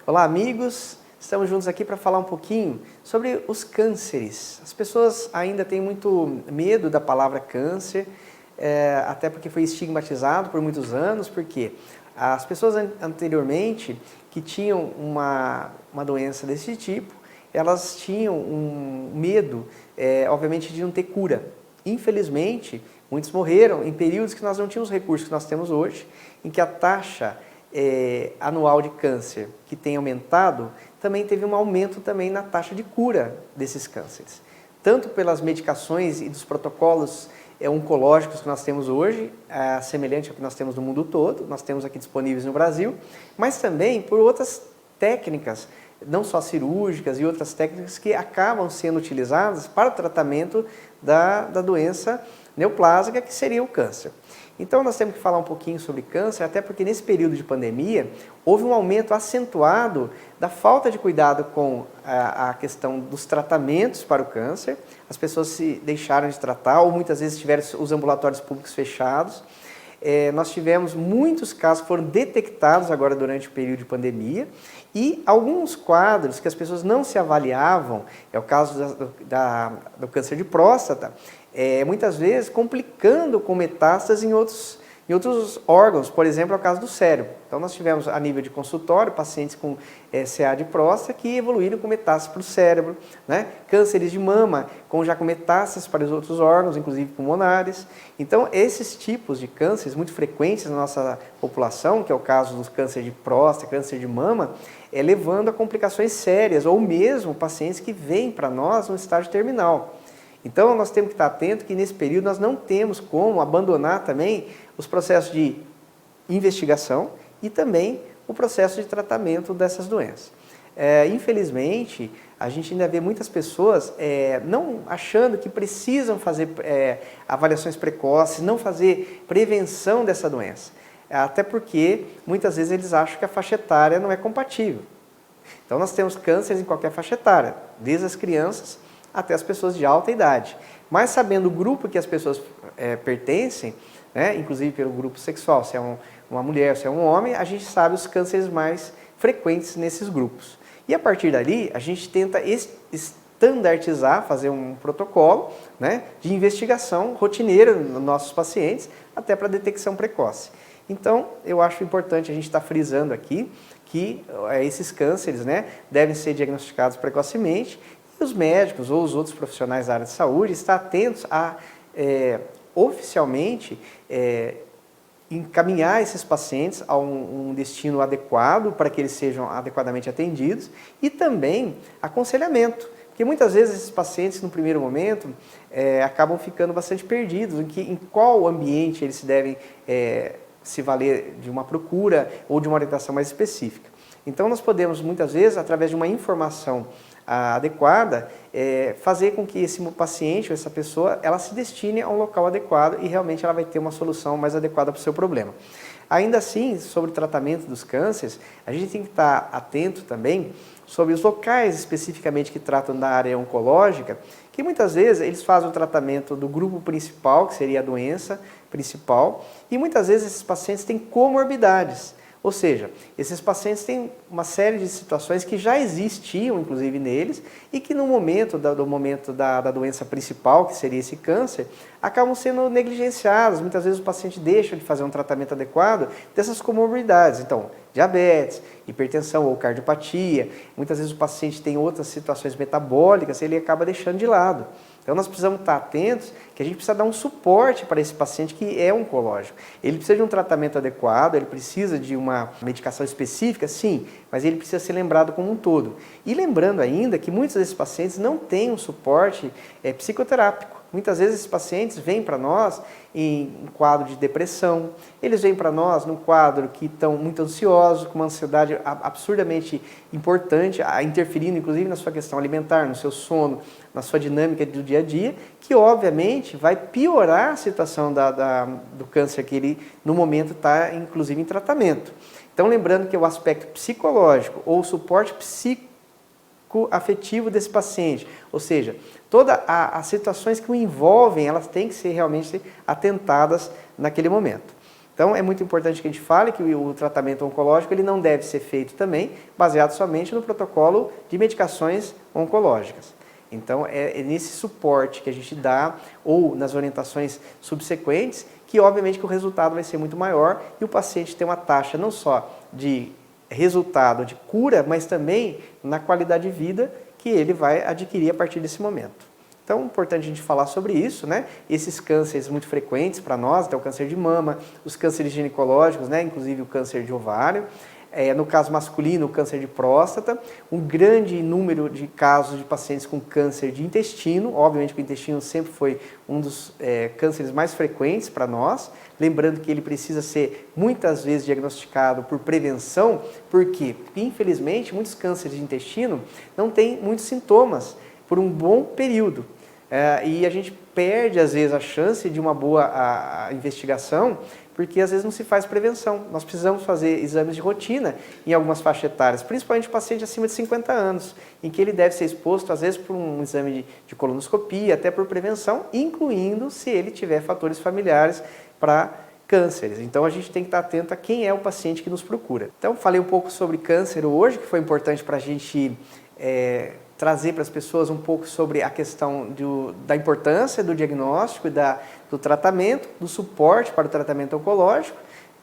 Olá, amigos! Estamos juntos aqui para falar um pouquinho sobre os cânceres. As pessoas ainda têm muito medo da palavra câncer, até porque foi estigmatizado por muitos anos, porque as pessoas anteriormente que tinham uma doença desse tipo, elas tinham um medo, obviamente, de não ter cura. Infelizmente, muitos morreram em períodos que nós não tínhamos os recursos que nós temos hoje, em que a taxa anual de câncer que tem aumentado, também teve um aumento também na taxa de cura desses cânceres. Tanto pelas medicações e dos protocolos oncológicos que nós temos hoje, semelhante ao que nós temos no mundo todo, nós temos aqui disponíveis no Brasil, mas também por outras técnicas, não só cirúrgicas e outras técnicas que acabam sendo utilizadas para o tratamento da doença neoplásica, que seria o câncer. Então nós temos que falar um pouquinho sobre câncer, até porque nesse período de pandemia houve um aumento acentuado da falta de cuidado com a questão dos tratamentos para o câncer. As pessoas se deixaram de tratar ou muitas vezes tiveram os ambulatórios públicos fechados. Nós tivemos muitos casos que foram detectados agora durante o período de pandemia e alguns quadros que as pessoas não se avaliavam, é o caso do câncer de próstata, muitas vezes complicando com metástases em outros órgãos, por exemplo, é o caso do cérebro. Então nós tivemos a nível de consultório pacientes com CA de próstata que evoluíram com metástases para o cérebro, né? Cânceres de mama já com metástases para os outros órgãos, inclusive pulmonares. Então esses tipos de cânceres muito frequentes na nossa população, que é o caso dos cânceres de próstata, câncer de mama, levando a complicações sérias ou mesmo pacientes que vêm para nós no estágio terminal. Então nós temos que estar atentos que nesse período nós não temos como abandonar também os processos de investigação e também o processo de tratamento dessas doenças. Infelizmente, a gente ainda vê muitas pessoas não achando que precisam fazer avaliações precoces, não fazer prevenção dessa doença. Até porque muitas vezes eles acham que a faixa etária não é compatível. Então nós temos cânceres em qualquer faixa etária, desde as crianças até as pessoas de alta idade. Mas sabendo o grupo que as pessoas pertencem, né, inclusive pelo grupo sexual, se é uma mulher, se é um homem, a gente sabe os cânceres mais frequentes nesses grupos. E a partir dali, a gente tenta estandartizar, fazer um protocolo, né, de investigação rotineira nos nossos pacientes, até para detecção precoce. Então, eu acho importante a gente estar frisando aqui que esses cânceres, né, devem ser diagnosticados precocemente. Os médicos ou os outros profissionais da área de saúde estão atentos a, oficialmente, encaminhar esses pacientes a um destino adequado para que eles sejam adequadamente atendidos e também aconselhamento, porque muitas vezes esses pacientes, no primeiro momento, acabam ficando bastante perdidos em qual ambiente eles devem se valer de uma procura ou de uma orientação mais específica. Então nós podemos, muitas vezes, através de uma informação adequada, fazer com que esse paciente ou essa pessoa ela se destine a um local adequado e realmente ela vai ter uma solução mais adequada para o seu problema. Ainda assim, sobre o tratamento dos cânceres, a gente tem que estar atento também sobre os locais especificamente que tratam da área oncológica, que muitas vezes eles fazem o tratamento do grupo principal, que seria a doença principal, e muitas vezes esses pacientes têm comorbidades. Ou seja, esses pacientes têm uma série de situações que já existiam, inclusive, neles, e que no momento da doença principal, que seria esse câncer, acabam sendo negligenciadas. Muitas vezes o paciente deixa de fazer um tratamento adequado dessas comorbidades. Então, diabetes, hipertensão ou cardiopatia, muitas vezes o paciente tem outras situações metabólicas, ele acaba deixando de lado. Então nós precisamos estar atentos que a gente precisa dar um suporte para esse paciente que é oncológico. Ele precisa de um tratamento adequado, ele precisa de uma medicação específica, sim, mas ele precisa ser lembrado como um todo. E lembrando ainda que muitos desses pacientes não têm um suporte psicoterápico. Muitas vezes esses pacientes vêm para nós em um quadro de depressão, eles vêm para nós num quadro que estão muito ansiosos, com uma ansiedade absurdamente importante, interferindo inclusive na sua questão alimentar, no seu sono, na sua dinâmica do dia a dia, que obviamente vai piorar a situação do câncer que ele no momento está inclusive em tratamento. Então lembrando que o aspecto psicológico ou o suporte psicoafetivo desse paciente, ou seja, todas as situações que o envolvem, elas têm que ser realmente atentadas naquele momento. Então é muito importante que a gente fale que o tratamento oncológico ele não deve ser feito também baseado somente no protocolo de medicações oncológicas. Então é nesse suporte que a gente dá ou nas orientações subsequentes que obviamente que o resultado vai ser muito maior e o paciente tem uma taxa não só de resultado de cura, mas também na qualidade de vida que ele vai adquirir a partir desse momento. Então é importante a gente falar sobre isso, né? Esses cânceres muito frequentes para nós, até o câncer de mama, os cânceres ginecológicos, né? Inclusive o câncer de ovário, no caso masculino, o câncer de próstata, um grande número de casos de pacientes com câncer de intestino, obviamente que o intestino sempre foi um dos cânceres mais frequentes para nós, lembrando que ele precisa ser muitas vezes diagnosticado por prevenção, porque infelizmente muitos cânceres de intestino não têm muitos sintomas por um bom período. E a gente perde, às vezes, a chance de uma boa investigação, porque às vezes não se faz prevenção. Nós precisamos fazer exames de rotina em algumas faixas etárias, principalmente paciente acima de 50 anos, em que ele deve ser exposto, às vezes, por um exame de colonoscopia, até por prevenção, incluindo se ele tiver fatores familiares para cânceres. Então a gente tem que estar atento a quem é o paciente que nos procura. Então falei um pouco sobre câncer hoje, que foi importante para a gente trazer para as pessoas um pouco sobre a questão da importância do diagnóstico e do tratamento, do suporte para o tratamento oncológico,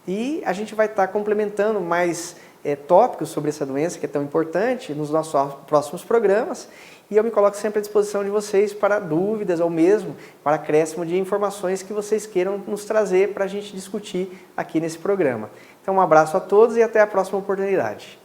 e a gente vai estar complementando mais tópicos sobre essa doença que é tão importante nos nossos próximos programas, e eu me coloco sempre à disposição de vocês para dúvidas ou mesmo para acréscimo de informações que vocês queiram nos trazer para a gente discutir aqui nesse programa. Então um abraço a todos e até a próxima oportunidade.